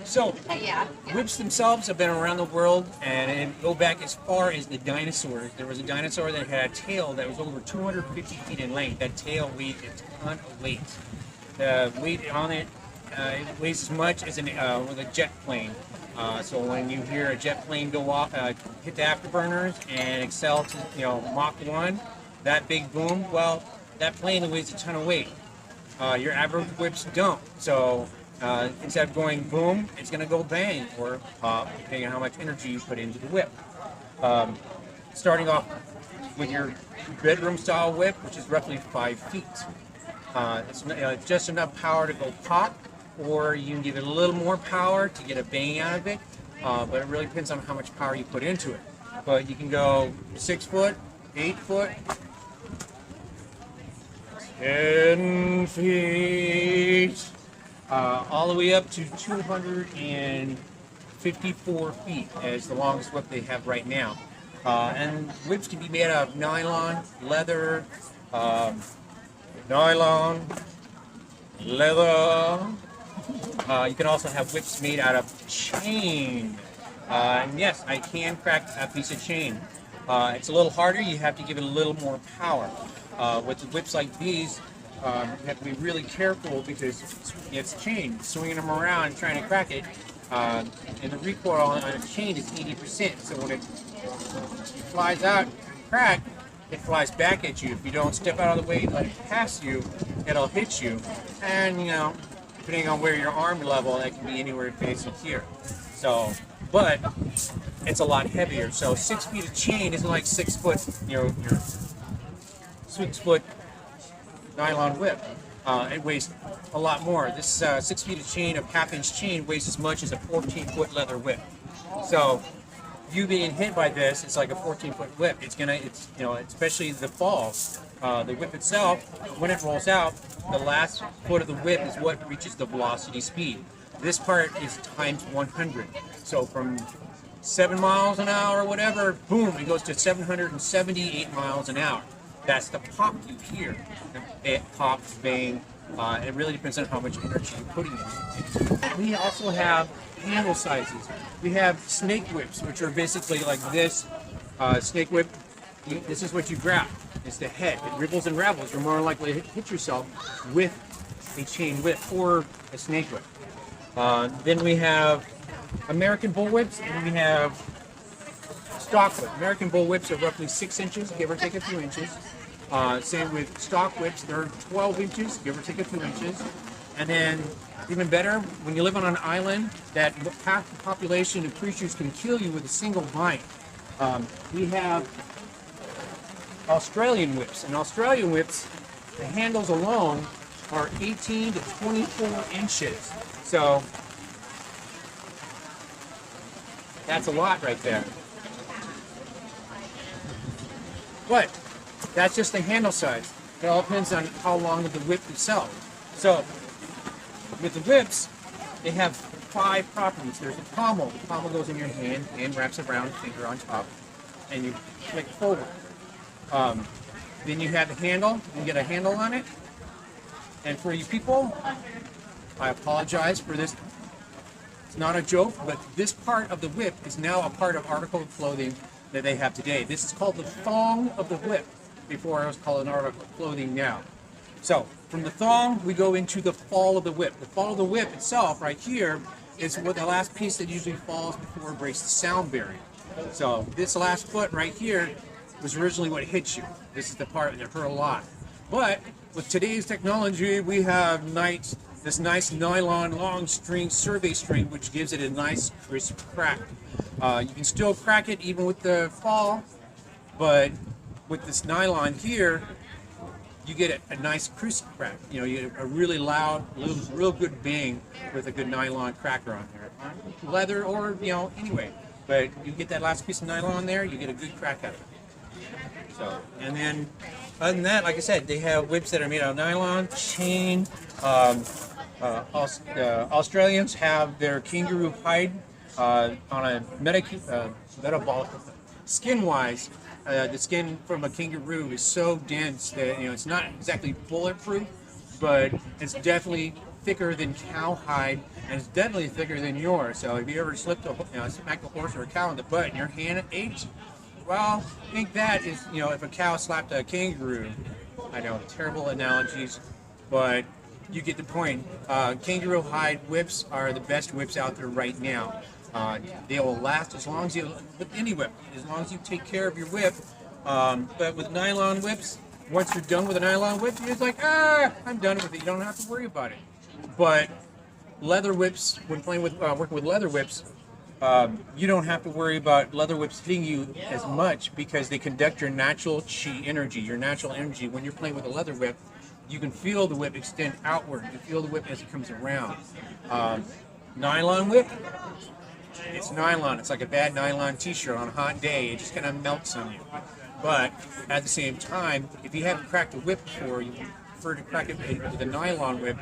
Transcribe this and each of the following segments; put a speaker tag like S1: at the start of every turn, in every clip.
S1: So, whips themselves have been around the world and go back as far as the dinosaurs. There was a dinosaur that had a tail that was over 250 feet in length. That tail weighed a ton of weight. The weight on it, it weighs as much as with a jet plane. So when you hear a jet plane go off, hit the afterburners and excel to Mach 1, that big boom, well, that plane weighs a ton of weight. Your average whips don't. So instead of going boom, it's going to go bang or pop, depending on how much energy you put into the whip. Starting off with your bedroom style whip, which is roughly 5 feet. It's just enough power to go pop, or you can give it a little more power to get a bang out of it, but it really depends on how much power you put into it. But you can go 6 foot, 8 foot, 10 feet, all the way up to 254 feet as the longest whip they have right now. And whips can be made out of nylon, leather, leather. You can also have whips made out of chain. And yes, I can crack a piece of chain. It's a little harder. You have to give it a little more power. With whips like these, you have to be really careful because it's chain. Swinging them around, trying to crack it, and the recoil on a chain is 80%. So when it flies out and crack, it flies back at you. If you don't step out of the way and let it pass you, it'll hit you. And depending on where your arm level, that can be anywhere facing here. So, but it's a lot heavier. So 6 feet of chain isn't like 6 foot, your 6 foot nylon whip. It weighs a lot more. This 6 feet of chain of half-inch chain weighs as much as a 14-foot leather whip. So you being hit by this, it's like a 14-foot whip. It's especially the fall. The whip itself, when it rolls out, the last foot of the whip is what reaches the velocity speed. This part is times 100. So from 7 miles an hour or whatever, boom, it goes to 778 miles an hour. That's the pop you hear. It pops, bang. It really depends on how much energy you're putting in it. We also have handle sizes. We have snake whips, which are basically like this. Snake whip, this is what you grab. It's the head. It ribbles and ravels. You're more likely to hit yourself with a chain whip or a snake whip. Then we have American bull whips, and we have stock whip. American bull whips are roughly 6 inches, give or take a few inches. Same with stock whips, they're 12 inches, give or take a few inches. And then, even better, when you live on an island, that half the population of creatures can kill you with a single bite. We have Australian whips. And Australian whips, the handles alone are 18 to 24 inches. So, that's a lot right there. But that's just the handle size. It all depends on how long of the whip itself. So with the whips, they have 5 properties. There's the pommel. The pommel goes in your hand wraps around, finger on top, and you flick forward. Then you have the handle. You can get a handle on it. And for you people, I apologize for this. It's not a joke, but this part of the whip is now a part of article of clothing that they have today. This is called the thong of the whip. Before it was called an article of clothing now. So from the thong, we go into the fall of the whip. The fall of the whip itself, right here, is what the last piece that usually falls before it breaks the sound barrier. So this last foot right here was originally what hit you. This is the part that hurt a lot. But with today's technology, we have this nice nylon long string, survey string, which gives it a nice crisp crack. You can still crack it even with the fall, but with this nylon here, you get a nice crisp crack. You get a really loud, real good bang with a good nylon cracker on there. Leather or, anyway. But you get that last piece of nylon there, you get a good crack out of it. So, and then, other than that, like I said, they have whips that are made out of nylon, chain. Australians have their kangaroo hide on a metabolic, skin-wise. The skin from a kangaroo is so dense that it's not exactly bulletproof, but it's definitely thicker than cowhide, and it's definitely thicker than yours. So if you ever smacked a horse or a cow in the butt and your hand aches, well, I think that is, if a cow slapped a kangaroo. I know, terrible analogies, but you get the point. Kangaroo hide whips are the best whips out there right now. They will last as long as with any whip, as long as you take care of your whip. But with nylon whips, once you're done with a nylon whip, you're just like, I'm done with it. You don't have to worry about it. But leather whips, when playing with working with leather whips, you don't have to worry about leather whips hitting you as much because they conduct your natural chi energy. Your natural energy, when you're playing with a leather whip, you can feel the whip extend outward. You can feel the whip as it comes around. Nylon whip, it's nylon. It's like a bad nylon t-shirt on a hot day. It just kind of melts on you. But at the same time, if you haven't cracked a whip before, you prefer to crack it with a nylon whip,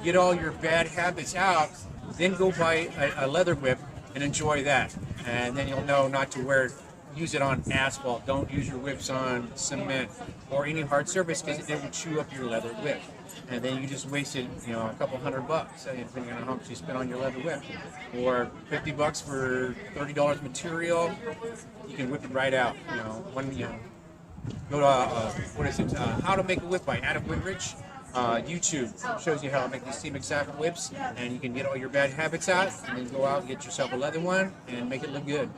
S1: get all your bad habits out, then go buy a leather whip and enjoy that. And then you'll know not to use it on asphalt. Don't use your whips on cement or any hard surface because it will chew up your leather whip. And then you just wasted, a couple $100, depending on how much you spend on your leather whip. Or $50 for $30 material, you can whip it right out. Go to How to Make a Whip by Adam Whitridge. YouTube shows you how to make these steam exact whips, and you can get all your bad habits out, and then go out and get yourself a leather one and make it look good.